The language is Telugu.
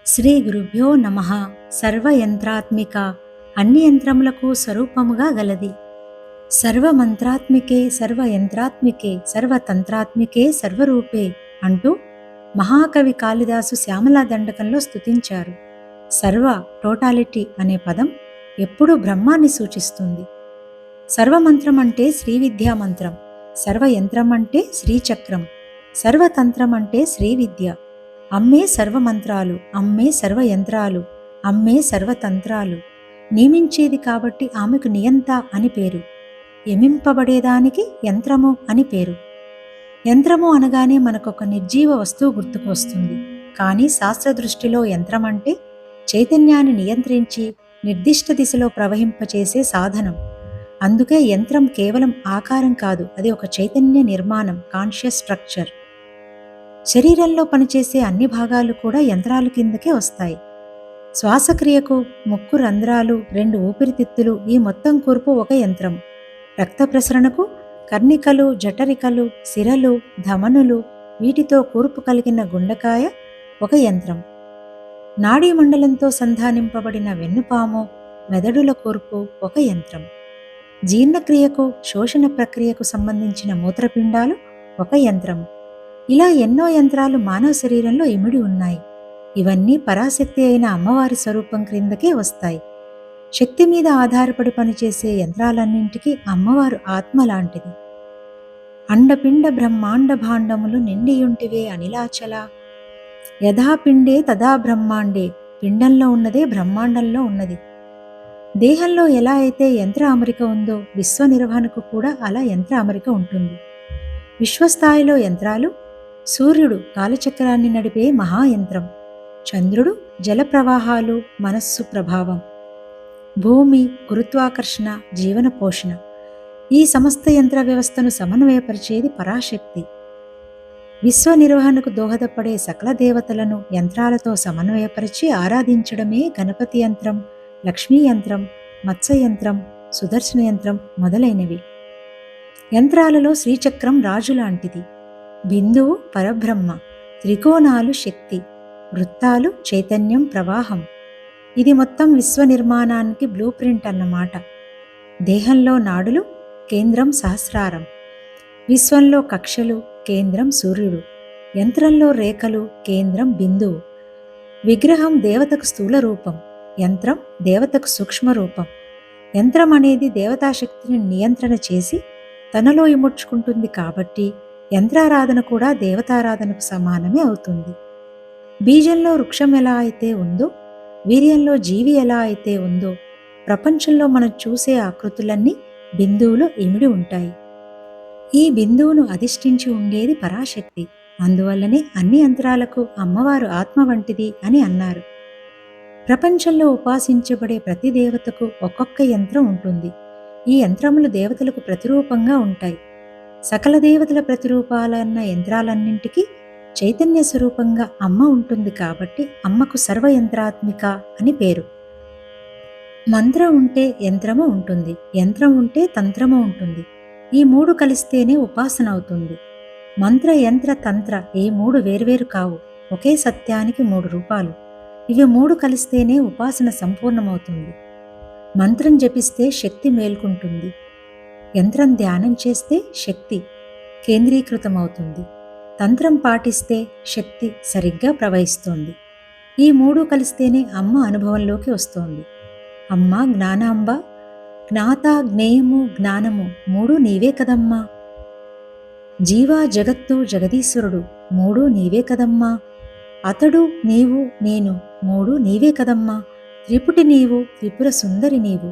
శ్రీ గురుభ్యో నమః. సర్వయంత్రాత్మిక, అన్ని యంత్రములకు స్వరూపముగా గలది. సర్వమంత్రాత్మికే సర్వయంత్రాత్మికే సర్వతంత్రాత్మికే సర్వరూపే అంటూ మహాకవి కాళిదాసు శ్యామలా దండకంలో స్తుతించారు. సర్వ టోటాలిటీ అనే పదం ఎప్పుడూ బ్రహ్మాన్ని సూచిస్తుంది. సర్వమంత్రం అంటే శ్రీ విద్యా మంత్రం, సర్వయంత్రం అంటే శ్రీచక్రం, సర్వతంత్రం అంటే శ్రీ విద్య. అమ్మే సర్వమంత్రాలు, అమ్మే సర్వయంత్రాలు, అమ్మే సర్వతంత్రాలు. నియమించేది కాబట్టి ఆమెకు నియంత అని పేరు. యమింపబడేదానికి యంత్రము అని పేరు. యంత్రము అనగానే మనకొక నిర్జీవ వస్తువు గుర్తుకు వస్తుంది. కానీ శాస్త్ర దృష్టిలో యంత్రం అంటే చైతన్యాన్ని నియంత్రించి నిర్దిష్ట దిశలో ప్రవహింపచేసే సాధనం. అందుకే యంత్రం కేవలం ఆకారం కాదు, అది ఒక చైతన్య నిర్మాణం, కాన్షియస్ స్ట్రక్చర్. శరీరంలో పనిచేసే అన్ని భాగాలు కూడా యంత్రాల కిందకే వస్తాయి. శ్వాసక్రియకు ముక్కు రంధ్రాలు, 2 ఊపిరితిత్తులు, ఈ మొత్తం కూర్పు ఒక యంత్రం. రక్త ప్రసరణకు కర్ణికలు, జఠరికలు, సిరలు, ధమనులు, వీటితో కూర్పు కలిగిన గుండెకాయ ఒక యంత్రం. నాడీ మండలంతో సంధానింపబడిన వెన్నుపాము, మెదడుల కూర్పు ఒక యంత్రం. జీర్ణక్రియకు, శోషణ ప్రక్రియకు సంబంధించిన మూత్రపిండాలు ఒక యంత్రం. ఇలా ఎన్నో యంత్రాలు మానవ శరీరంలో ఇమిడి ఉన్నాయి. ఇవన్నీ పరాశక్తి అయిన అమ్మవారి స్వరూపం క్రిందకే వస్తాయి. శక్తి మీద ఆధారపడి పనిచేసే యంత్రాలన్నింటికీ అమ్మవారు ఆత్మ లాంటిది. అండపిండ బ్రహ్మాండ భాండములు నిండియుంటివే అనిలాచల, యథా పిండే తదా బ్రహ్మాండే, పిండంలో ఉన్నదే బ్రహ్మాండంలో ఉన్నది. దేహంలో ఎలా అయితే యంత్ర అమరిక ఉందో విశ్వ నిర్వహణకు కూడా అలా యంత్ర అమరిక ఉంటుంది. విశ్వస్థాయిలో యంత్రాలు: సూర్యుడు కాలచక్రాన్ని నడిపే మహాయంత్రం, చంద్రుడు జల ప్రవాహాలు, మనస్సు ప్రభావం, భూమి గురుత్వాకర్షణ, జీవన పోషణ. ఈ సమస్త యంత్ర వ్యవస్థను సమన్వయపరిచేది పరాశక్తి. విశ్వ నిర్వహణకు దోహదపడే సకల దేవతలను యంత్రాలతో సమన్వయపరిచి ఆరాధించడమే గణపతి యంత్రం, లక్ష్మీ యంత్రం, మత్స్య యంత్రం, సుదర్శన యంత్రం మొదలైనవి. యంత్రాలలో శ్రీచక్రం రాజు లాంటిది, బిందువు పరబ్రహ్మ, త్రికోణాలు శక్తి, వృత్తాలు చైతన్యం ప్రవాహం. ఇది మొత్తం విశ్వ నిర్మాణానికి బ్లూ ప్రింట్ అన్నమాట. దేహంలో నాడులు, కేంద్రం సహస్రారం. విశ్వంలో కక్షలు, కేంద్రం సూర్యుడు. యంత్రంలో రేఖలు, కేంద్రం బిందువు. విగ్రహం దేవతకు స్థూల రూపం, యంత్రం దేవతకు సూక్ష్మ రూపం. యంత్రం అనేది దేవతాశక్తిని నియంత్రణ చేసి తనలో ఇముడ్చుకుంటుంది కాబట్టి యంత్రారాధన కూడా దేవతారాధనకు సమానమే అవుతుంది. బీజంలో వృక్షం ఎలా అయితే ఉందో, వీర్యంలో జీవి ఎలా అయితే ఉందో, ప్రపంచంలో మనం చూసే ఆకృతులన్నీ బిందువులో ఇమిడి ఉంటాయి. ఈ బిందువును అధిష్ఠించి ఉండేది పరాశక్తి. అందువల్లనే అన్ని యంత్రాలకు అమ్మవారు ఆత్మ వంటిది అని అన్నారు. ప్రపంచంలో ఉపాసించబడే ప్రతి దేవతకు ఒక్కొక్క యంత్రం ఉంటుంది. ఈ యంత్రములు దేవతలకు ప్రతిరూపంగా ఉంటాయి. సకల దేవతల ప్రతిరూపాలన్న యంత్రాలన్నింటికీ చైతన్య స్వరూపంగా అమ్మ ఉంటుంది కాబట్టి అమ్మకు సర్వయంత్రాత్మిక అని పేరు. మంత్రం ఉంటే యంత్రము ఉంటుంది, యంత్రం ఉంటే తంత్రము ఉంటుంది. ఈ 3 కలిస్తేనే ఉపాసన అవుతుంది. మంత్ర యంత్ర తంత్ర ఈ 3 వేర్వేరు కావు, ఒకే సత్యానికి 3 రూపాలు. ఇవి 3 కలిస్తేనే ఉపాసన సంపూర్ణమవుతుంది. మంత్రం జపిస్తే శక్తి మేల్కుంటుంది, యంత్రం ధ్యానం చేస్తే శక్తి కేంద్రీకృతమవుతుంది, తంత్రం పాటిస్తే శక్తి సరిగ్గా ప్రవహిస్తోంది. ఈ 3 కలిస్తేనే అమ్మ అనుభవంలోకి వస్తోంది. అమ్మ జ్ఞానాంబ, జ్ఞాత జ్ఞేయము జ్ఞానము 3 నీవే కదమ్మా. జీవ జగత్తు జగదీశ్వరుడు 3 నీవే కదమ్మా. అతడు నీవు నేను 3 నీవే కదమ్మా. త్రిపుటి నీవు, త్రిపుర సుందరి నీవు